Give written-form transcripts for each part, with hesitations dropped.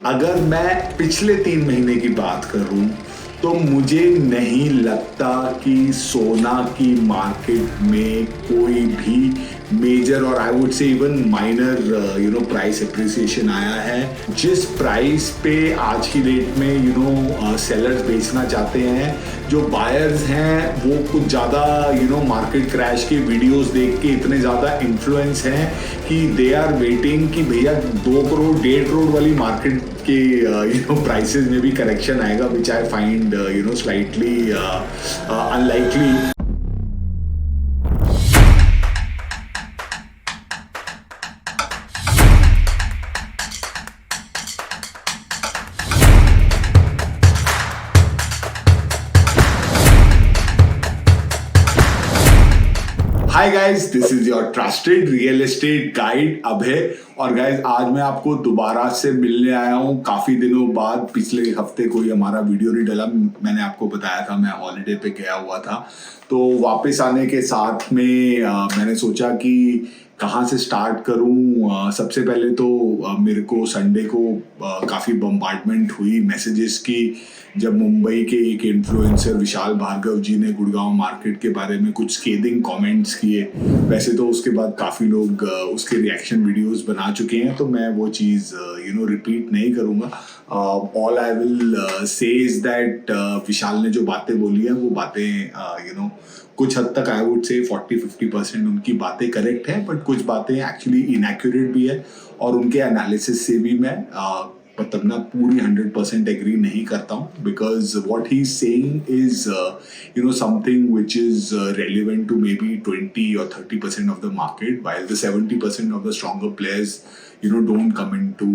अगर मैं पिछले 3 महीने की बात करूं तो मुझे नहीं लगता कि सोना की मार्केट में कोई भी मेजर और I would say even minor price appreciation आया है। जिस प्राइस पे आज की डेट में सेलर्स बेचना चाहते हैं, जो बायर्स हैं वो कुछ ज़्यादा मार्केट क्रैश के वीडियोस देख के इतने ज़्यादा इन्फ्लुएंस हैं कि दे आर वेटिंग कि भैया 2 करोड़ 1.5 करोड़ वाली मार्केट के प्राइसेस में भी करेक्शन आएगा, which I find slightly unlikely. Hi guys, this is your trusted real estate guide Abhay. और गाइज आज मैं आपको दोबारा से मिलने आया हूँ काफ़ी दिनों बाद। पिछले हफ्ते कोई हमारा वीडियो नहीं डला, मैंने आपको बताया था मैं हॉलीडे पे गया हुआ था। तो वापस आने के साथ में मैंने सोचा कि कहाँ से स्टार्ट करूँ। सबसे पहले तो मेरे को संडे को काफ़ी बम्बार्डमेंट हुई मैसेजेस की, जब मुंबई के एक इन्फ्लुएंसर विशाल भार्गव जी ने गुड़गांव मार्केट के बारे में कुछ स्केदिंग कमेंट्स किए। वैसे तो उसके बाद काफ़ी लोग उसके रिएक्शन वीडियोस बना चुके हैं, तो मैं वो चीज़ रिपीट नहीं करूँगा। All I will say is that Vishal ने जो बातें बोली हैं वो बातें कुछ हद तक आई वुड से 40-50% उनकी बातें करेक्ट है, बट कुछ बातें एक्चुअली इनएक्यूरेट भी है। और उनके एनालिसिस से भी मैं मतलब ना पूरी 100% एग्री नहीं करता हूँ, because what he is saying is something which is relevant to may be 20 or 30% of the market, while the 70% of the stronger players don't come in to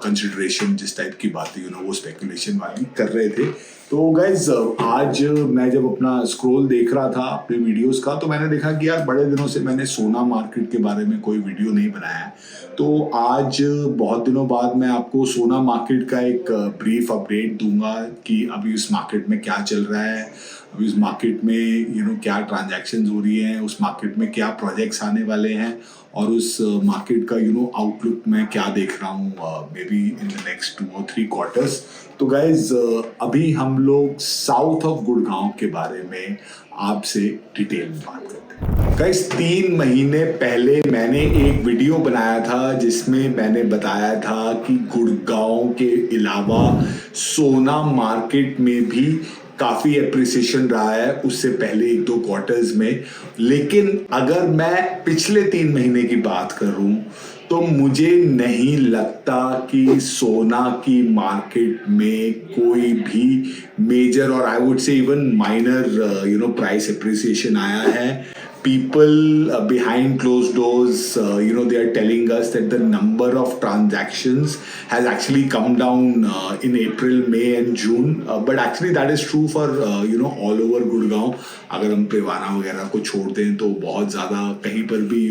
consideration. जिस टाइप की बातें वो स्पेकुलेशन वाली कर रहे थे। तो गाइज आज मैं जब अपना स्क्रॉल देख रहा था अपने वीडियोस का, तो मैंने देखा कि यार बड़े दिनों से मैंने सोना मार्केट के बारे में कोई वीडियो नहीं बनाया है। तो आज बहुत दिनों बाद मैं आपको सोना मार्केट का एक ब्रीफ अपडेट दूंगा कि अभी उस मार्केट में क्या चल रहा है, अभी उस मार्केट में क्या ट्रांजैक्शंस हो रही हैं, उस मार्केट में क्या प्रोजेक्ट्स आने वाले हैं, और उस मार्केट का आउटलुक मैं क्या देख रहा हूँ may be in the next 2 or 3 quarters. तो गाइज अभी हम लोग साउथ ऑफ गुड़गांव के बारे में आपसे डिटेल में बात करते हैं। गाइज 3 महीने पहले मैंने एक वीडियो बनाया था जिसमें मैंने बताया था कि गुड़गांव के अलावा सोना मार्केट में भी काफ़ी एप्रिसिएशन रहा है उससे पहले 1-2 क्वार्टर्स में। लेकिन अगर मैं पिछले 3 महीने की बात करूं तो मुझे नहीं लगता कि सोना की मार्केट में कोई भी मेजर और I would say even minor price appreciation आया है। People behind closed doors, they are telling us that the number of transactions has actually come down in April, May and June. But actually that is true for, all over Gurgaon. अगर हम पेवाना वगैरह को छोड़ दें तो बहुत ज़्यादा कहीं पर भी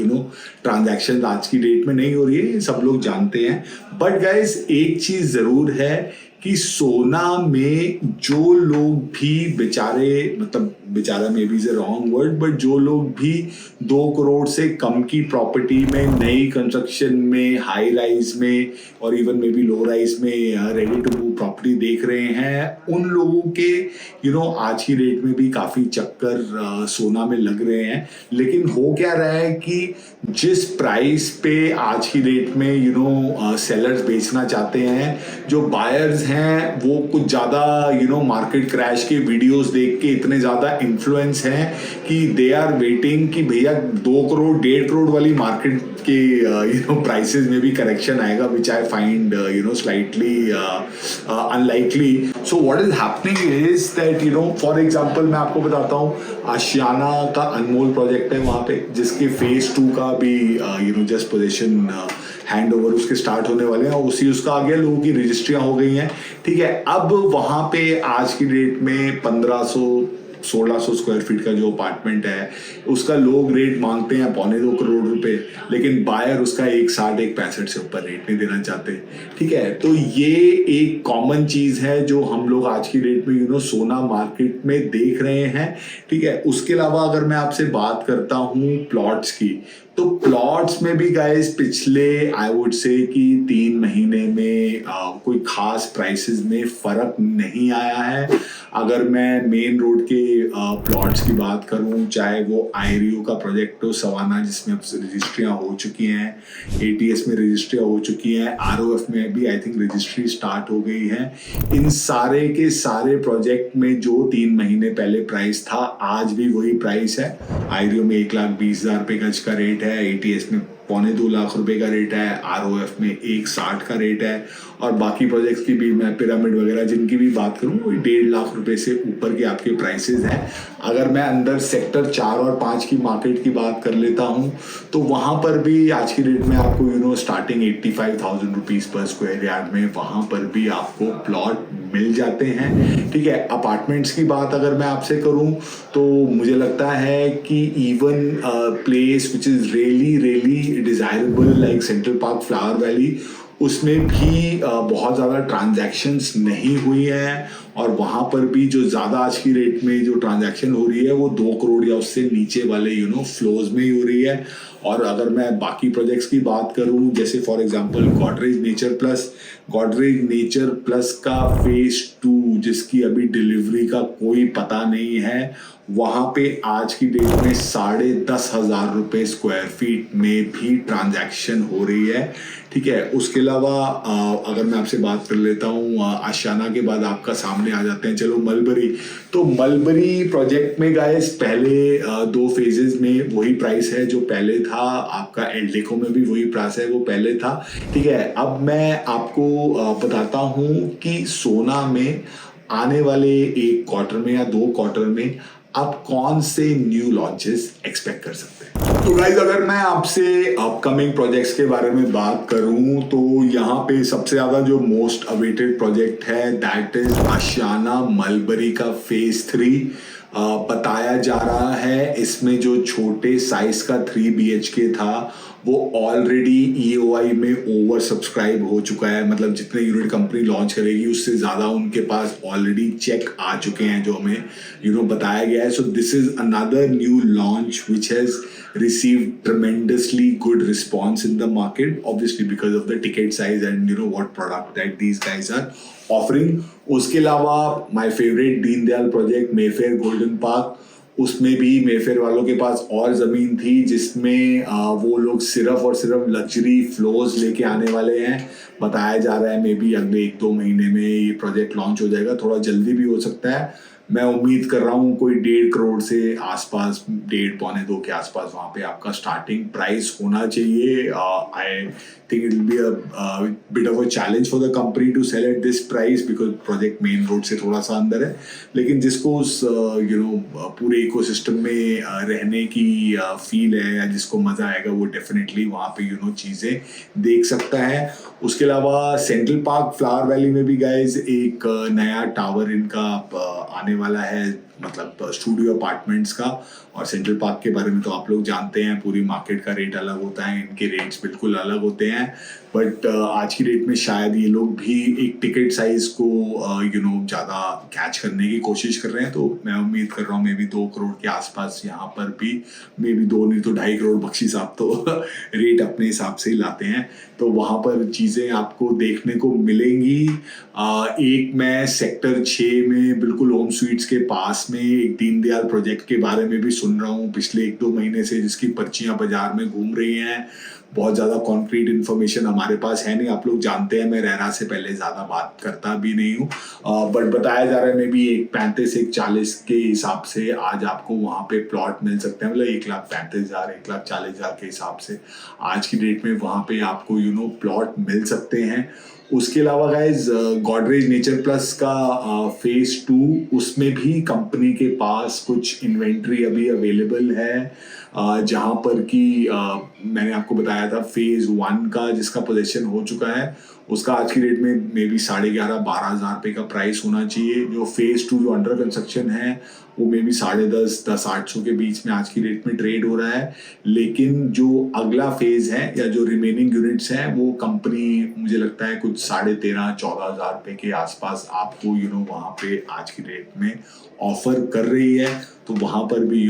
ट्रांजैक्शन आज की डेट में नहीं हो रही है, सब लोग जानते हैं। बट गाइज एक चीज़ ज़रूर है कि सोना में जो लोग भी बेचारा may be is a wrong word, but जो लोग भी 2 करोड़ से कम की प्रॉपर्टी में, नई कंस्ट्रक्शन में, हाई राइज में और even may be low rise में रेडी टू मूव प्रॉपर्टी देख रहे हैं, उन लोगों के आज की डेट में भी काफ़ी चक्कर सोना में लग रहे हैं। लेकिन हो क्या रहा है कि जिस प्राइस पे आज की डेट में सेलर्स बेचना चाहते हैं, जो बायर्स हैं वो कुछ ज़्यादा मार्केट क्रैश के वीडियोस देख के इतने ज़्यादा इन्फ्लुएंस हैं कि दे आर वेटिंग कि भैया 2 करोड़ 1.5 करोड़ वाली मार्केट के प्राइसेस में भी करेक्शन आएगा, which I find slightly unlikely. So what is happening is that for example मैं आपको बताता हूँ, आशियाना का अनमोल प्रोजेक्ट है वहाँ पे, जिसके फेज 2 का भी जस्ट पोजीशन हैंड ओवर उसके स्टार्ट होने वाले हैं, और उसका आ गया, लोगों की रजिस्ट्रियां हो गई हैं। ठीक है, अब वहाँ पे आज की डेट में 1500-1600 स्क्वायर फीट का जो अपार्टमेंट है उसका लोग रेट मांगते हैं 2.25 करोड़ रुपए, लेकिन बायर उसका 1.60-1.65 से ऊपर रेट नहीं देना चाहते। ठीक है, तो ये एक कॉमन चीज़ है जो हम लोग आज की डेट में सोना मार्केट में देख रहे हैं। ठीक है, उसके अलावा अगर मैं आपसे बात करता हूँ प्लॉट्स की, तो प्लॉट्स में भी गाइस पिछले आई वुड से कि 3 महीने में कोई खास प्राइसेस में फर्क नहीं आया है। अगर मैं मेन रोड के प्लॉट्स की बात करूं, चाहे वो आईरियो का प्रोजेक्ट हो सवाना जिसमें अब रजिस्ट्रियां हो चुकी हैं, एटीएस में रजिस्ट्रियां हो चुकी हैं, आरओएफ में भी आई थिंक रजिस्ट्री स्टार्ट हो गई है। इन सारे के सारे प्रोजेक्ट में जो 3 महीने पहले प्राइस था आज भी वही प्राइस है। आईरियो में 1,20,000 रुपए गज का रेट है, एटीएस में 2.25 लाख रुपए का रेट है, आरओएफ में 1,60 का रेट है, और बाकी प्रोजेक्ट्स की भी मैं पिरामिड वगैरह जिनकी भी बात करूं वो 1.5 लाख रुपए से ऊपर के आपके प्राइसेस हैं। अगर मैं अंदर सेक्टर 4 और 5 की मार्केट की बात कर लेता हूं तो वहां पर भी आज की डेट में आपको starting 85,000 rupees per square yard में वहां पर भी आपको प्लॉट मिल जाते हैं। ठीक है, अपार्टमेंट्स की बात अगर मैं आपसे करूं तो मुझे लगता है कि even place which is really really desirable like central park flower valley, उसमें भी बहुत ज़्यादा ट्रांजैक्शंस नहीं हुई हैं, और वहाँ पर भी जो ज़्यादा आज की रेट में जो ट्रांजैक्शन हो रही है वो 2 करोड़ या उससे नीचे वाले फ्लोज में ही हो रही है। और अगर मैं बाकी प्रोजेक्ट्स की बात करूं, जैसे for example Godrej nature plus का फेज 2 जिसकी अभी डिलीवरी का कोई पता नहीं है, वहां पे आज की डेट में 10,500 रुपए स्क्वायर फीट में भी ट्रांजैक्शन हो रही है। ठीक है, उसके अलावा अगर मैं आपसे बात कर लेता हूँ आशियाना के बाद आपका सामने आ जाते हैं चलो मलबरी। तो मलबरी प्रोजेक्ट में गाइस पहले 2 फेजेस में वही प्राइस है जो पहले था, आपका एल्डेको में भी वही प्राइस है वो पहले था। ठीक है, अब मैं आपको बताता हूँ कि सोना में आने वाले 1 क्वार्टर में या 2 क्वार्टर में आप कौन से न्यू लॉन्चेस एक्सपेक्ट कर सकते हैं। तो गाइज अगर मैं आपसे अपकमिंग प्रोजेक्ट्स के बारे में बात करूं तो यहाँ पे सबसे ज्यादा जो मोस्ट अवेटेड प्रोजेक्ट है दैट इज आशियाना मलबरी का फेज 3 बताया जा रहा है। इसमें जो छोटे साइज का 3 BHK था वो ऑलरेडी EOI में ओवर सब्सक्राइब हो चुका है, मतलब जितने यूनिट कंपनी लॉन्च करेगी उससे ज्यादा उनके पास ऑलरेडी चेक आ चुके हैं जो हमें बताया गया है। So this is another new launch which has received tremendously good response in the market, obviously because of the ticket size and what product that these guys are offering. उसके अलावा my favorite Deendayal project Mayfair golden park, उसमें भी Mayfair वालों के पास और जमीन थी जिसमें वो लोग सिर्फ और सिर्फ लग्जरी फ्लोर्स लेके आने वाले हैं। बताया जा रहा है मे बी अगले 1-2 महीने में ये प्रोजेक्ट लॉन्च हो जाएगा, थोड़ा जल्दी भी हो सकता है। मैं उम्मीद कर रहा हूँ कोई 1.5 करोड़ से आसपास, 1.5-2 के आसपास वहां पे आपका स्टार्टिंग प्राइस होना चाहिए। I think it will be a bit of a challenge for the company to sell at this price because project main road से थोड़ा सा अंदर है, लेकिन जिसको उस पूरे इकोसिस्टम में रहने की फील है या जिसको मजा आएगा वो डेफिनेटली वहां पे चीजें देख सकता है। उसके अलावा सेंट्रल पार्क फ्लावर वैली में भी गाइज एक नया टावर इनका आने वाला है, मतलब स्टूडियो अपार्टमेंट्स का। और सेंट्रल पार्क के बारे में तो आप लोग जानते हैं, पूरी मार्केट का रेट अलग होता है, इनके रेट्स बिल्कुल अलग होते हैं। बट आज की डेट में शायद ये लोग भी एक टिकट साइज को ज़्यादा कैच करने की कोशिश कर रहे हैं। तो मैं उम्मीद कर रहा हूँ मे बी 2 करोड़ के आसपास यहाँ पर भी, मे बी 2 नहीं तो 2.5 करोड़ बख्शी साहब तो रेट अपने हिसाब से ही लाते हैं, तो वहाँ पर चीज़ें आपको देखने को मिलेंगी। एक मैं सेक्टर 6 में बिल्कुल होम स्वीट्स के पास में एक दीनदयाल प्रोजेक्ट के बारे में भी सुन रहा हूँ पिछले 1-2 महीने से, जिसकी पर्चियां बाजार में घूम रही हैं। बहुत ज़्यादा कॉन्क्रीट इन्फॉर्मेशन हमारे पास है नहीं, आप लोग जानते हैं मैं रहना से पहले ज़्यादा बात करता भी नहीं हूँ, बट बताया जा रहा है मे बी 1,35-1,40 के हिसाब से आज आपको वहाँ पे प्लॉट मिल सकते हैं, मतलब 1,35,000 1,40,000 के हिसाब से आज की डेट में वहाँ पे आपको प्लॉट मिल सकते हैं। उसके अलावा गाइज गॉडरेज नेचर प्लस का फेज 2, उसमें भी कंपनी के पास कुछ इन्वेंट्री अभी अवेलेबल है, जहां पर कि मैंने आपको बताया था फेज 1 का जिसका पोजीशन हो चुका है उसका आज की डेट में मे बी 11,500-12,000 रुपये का प्राइस होना चाहिए। जो फेज 2 जो अंडर कंस्ट्रक्शन है वो मे बी 10,500-10,800 के बीच में आज की डेट में ट्रेड हो रहा है, लेकिन जो अगला फेज है या जो रिमेनिंग यूनिट्स हैं वो कंपनी मुझे लगता है कुछ 13,500-14,000 रुपये के आसपास आपको वहाँ पे आज की डेट में ऑफर कर रही है। तो वहाँ पर भी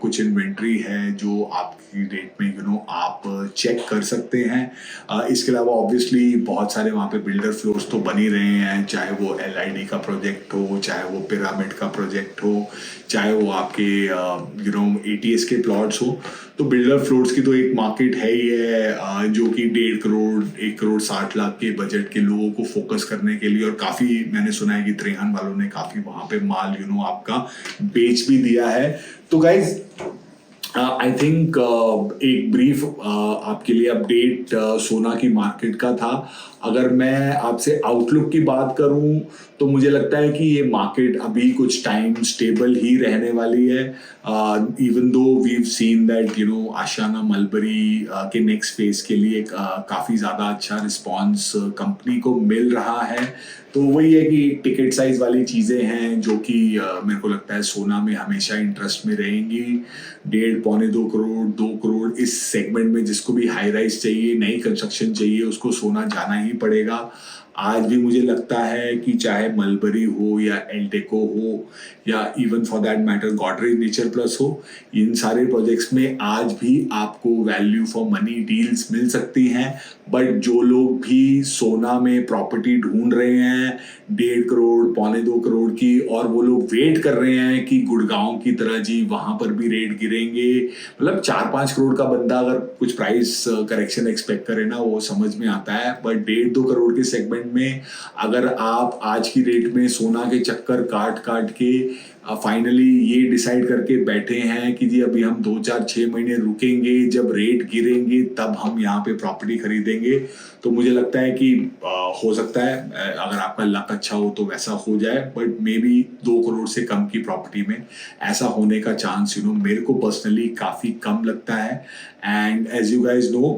कुछ इन्वेंट्री है जो आपकी रेट में आप चेक कर सकते हैं। इसके अलावा ऑब्वियसली बहुत सारे वहाँ पे बिल्डर फ्लोर्स तो बन ही रहे हैं, चाहे वो LID का प्रोजेक्ट हो, चाहे वो पिरामिड का प्रोजेक्ट हो, चाहे वो आपके ATS के प्लॉट्स हो। तो बिल्डर फ्लोर्स की तो एक मार्केट है ही है जो कि 1.5 करोड़ 1 करोड़ 60 लाख के बजट के लोगों को फोकस करने के लिए, और काफ़ी मैंने सुना है कि त्रेहन वालों ने काफ़ी वहाँ पे माल आपका बेच भी दिया है। तो गाइज आई थिंक एक ब्रीफ आपके लिए अपडेट सोना की मार्केट का था। अगर मैं आपसे आउटलुक की बात करूं तो मुझे लगता है कि ये मार्केट अभी कुछ टाइम स्टेबल ही रहने वाली है। Even though we've seen that Ashiana Mulberry के नेक्स्ट फेज के लिए काफ़ी ज़्यादा अच्छा रिस्पॉन्स कंपनी को मिल रहा है। तो वही है कि टिकट साइज वाली चीज़ें हैं जो कि मेरे को लगता है सोना में हमेशा इंटरेस्ट में रहेंगी। 1.5 पौने 2 करोड़ 2 करोड़ इस सेगमेंट में जिसको भी हाई राइज चाहिए, नई कंस्ट्रक्शन चाहिए, उसको सोना जाना ही पड़ेगा। आज भी मुझे लगता है कि चाहे मलबरी हो या एल्टेको हो या even for that matter Godrej nature plus हो, इन सारे प्रोजेक्ट्स में आज भी आपको वैल्यू फॉर मनी डील्स मिल सकती हैं। बट जो लोग भी सोना में प्रॉपर्टी ढूंढ रहे हैं 1.5 करोड़ पौने 2 करोड़ की, और वो लोग वेट कर रहे हैं कि गुड़गांव की तरह जी वहां पर भी रेट गिरेंगे, मतलब 4-5 करोड़ का बंदा अगर कुछ प्राइस करेक्शन एक्सपेक्ट करे ना, वो समझ में आता है। बट 1.5-2 करोड़ के सेगमेंट में अगर आप आज की रेट में सोना के चक्कर काट के फाइनली ये डिसाइड करके बैठे हैं कि जी अभी हम 2-4-6 महीने रुकेंगे, जब रेट गिरेंगे तब हम यहाँ पे प्रॉपर्टी खरीदेंगे, तो मुझे लगता है कि हो सकता है अगर आपका लक अच्छा हो तो वैसा हो जाए। बट मे बी 2 करोड़ से कम की प्रॉपर्टी में ऐसा होने का चांस मेरे को पर्सनली काफ़ी कम लगता है। And as you guys know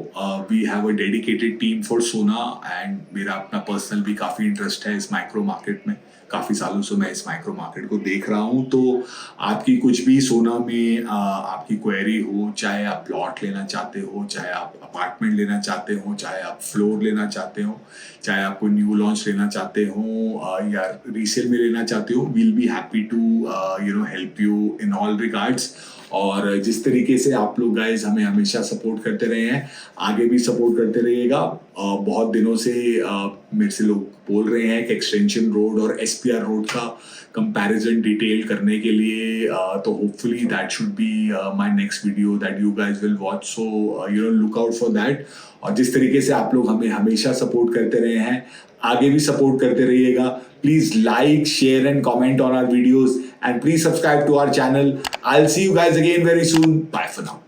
we have a dedicated team for Sona, and मेरा अपना पर्सनल भी काफ़ी इंटरेस्ट है इस माइक्रो मार्केट में। काफ़ी सालों से मैं इस माइक्रो मार्केट को देख रहा हूँ। तो आपकी कुछ भी सोना में आपकी क्वेरी हो, चाहे आप प्लॉट लेना चाहते हो, चाहे आप अपार्टमेंट लेना चाहते हो, चाहे आप फ्लोर लेना चाहते हो, चाहे आप कोई न्यू लॉन्च लेना चाहते हो या रीसेल में लेना चाहते हो, we'll be happy to help you in all regards. और जिस तरीके से आप लोग गाइज हमें हमेशा सपोर्ट करते रहे हैं, आगे भी सपोर्ट करते रहिएगा। बहुत दिनों से मेरे से लोग बोल रहे हैं कि एक्सटेंशन रोड और SPR रोड का कंपैरिजन डिटेल करने के लिए, तो hopefully that should be my next video that you guys will watch, so look out for that. और जिस तरीके से आप लोग हमें हमेशा सपोर्ट करते रहे हैं, आगे भी सपोर्ट करते रहिएगा। Please like, share and comment on our videos, and please subscribe to our channel. I'll see you guys again very soon. Bye for now.